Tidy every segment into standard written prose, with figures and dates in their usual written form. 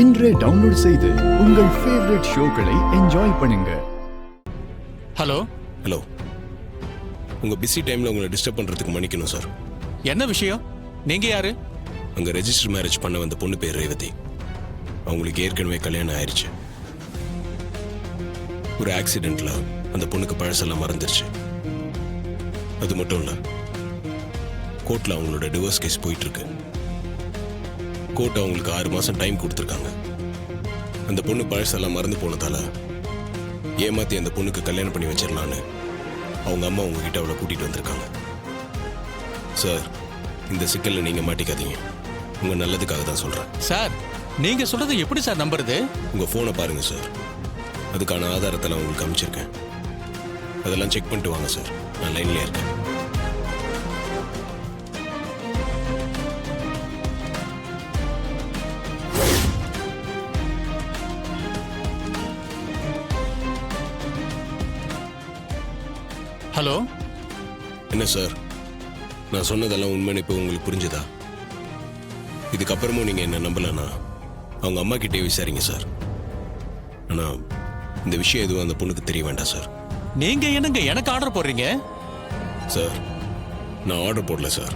இன்றே டவுன்லோட் செய்து உங்கள் ஃபேவரட் ஷோக்களை என்ஜாய் பண்ணுங்க. ஹலோ ஹலோ, உங்கள் பிஸி டைமில் உங்களை டிஸ்டர்ப் பண்ணுறதுக்கு மன்னிக்கணும் சார். என்ன விஷயம்? நீங்கள் யாரு? அங்கே ரெஜிஸ்டர் மேரேஜ் பண்ண வந்த பொண்ணு பேர் ரேவதி. அவங்களுக்கு ஏற்கனவே கல்யாணம் ஆயிடுச்சு. ஒரு ஆக்சிடெண்ட்டில் அந்த பொண்ணுக்கு பழசெல்லாம் மறந்துருச்சு. அது மட்டும் இல்லை, கோர்ட்டில் அவங்களோட டிவோர்ஸ் கேஸ் போயிட்டுருக்கு. கோர்ட் அவங்களுக்கு 6 மாதம் டைம் கொடுத்துருக்காங்க. அந்த பொண்ணு பழசெல்லாம் மறந்து போனதால ஏமாற்றி அந்த பொண்ணுக்கு கல்யாணம் பண்ணி வச்சிடலான்னு அவங்க அம்மா உங்ககிட்ட அவளை கூட்டிகிட்டு வந்திருக்காங்க. சார், இந்த சிக்கலில் நீங்கள் மாட்டிக்காதீங்க. உங்கள் நல்லதுக்காக தான் சொல்கிறேன். சார், நீங்கள் சொல்கிறது எப்படி சார் நம்புறது? உங்கள் ஃபோனை பாருங்கள் சார். அதுக்கான ஆதாரத்தெல்லாம் உங்களுக்கு அமைச்சிருக்கேன். அதெல்லாம் செக் பண்ணிட்டு வாங்க சார். நான் லைன்லேயே இருக்கேன். ஹலோ, என்ன சார், நான் சொன்னதெல்லாம் உண்மைன்னு இப்போ உங்களுக்கு புரிஞ்சுதா? இதுக்கப்புறமும் நீங்கள் என்ன நம்பலன்னா அவங்க அம்மா கிட்டே விசாரிங்க சார். ஆனால் இந்த விஷயம் எதுவும் அந்த பொண்ணுக்கு தெரிய வேண்டாம் சார். நீங்கள் என்னங்க எனக்கு ஆர்டர் போடுறீங்க? சார், நான் ஆர்டர் போடல சார்,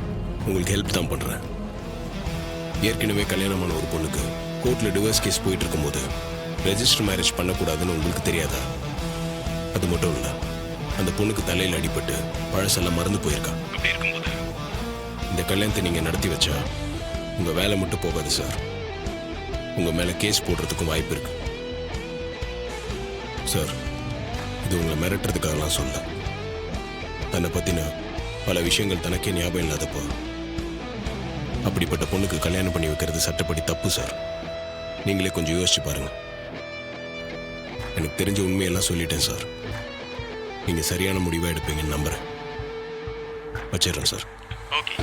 உங்களுக்கு ஹெல்ப் தான் பண்ணுறேன். ஏற்கனவே கல்யாணமான ஒரு பொண்ணுக்கு கோர்ட்டில் டிவோர்ஸ் கேஸ் போயிட்டு இருக்கும்போது ரெஜிஸ்டர் மேரேஜ் பண்ணக்கூடாதுன்னு உங்களுக்கு தெரியாதா? அது மட்டும் இல்லை, அந்த பொண்ணுக்கு தலையில் அடிபட்டு பழசெல்லாம் மறந்து போயிருக்கா. அப்படி இருக்கும்போது இந்த கல்யாணத்தை நீங்கள் நடத்தி வச்சா உங்கள் வேலை மட்டும் போகாது சார், உங்கள் மேலே கேஸ் போடுறதுக்கும் வாய்ப்பு இருக்கு. சார், இது உங்களை மிரட்டுறதுக்காகலாம் சொல்ல. தன்னை பற்றின பல விஷயங்கள் தனக்கே ஞாபகம் இல்லாதப்போ அப்படிப்பட்ட பொண்ணுக்கு கல்யாணம் பண்ணி வைக்கிறது சட்டப்படி தப்பு சார். நீங்களே கொஞ்சம் யோசிச்சு பாருங்க. எனக்கு தெரிஞ்ச உண்மையெல்லாம் சொல்லிட்டேன் சார். நீங்கள் சரியான முடிவாக எடுப்பீங்கன்னு நம்புகிறேன். வச்சிடுறேன் சார். ஓகே.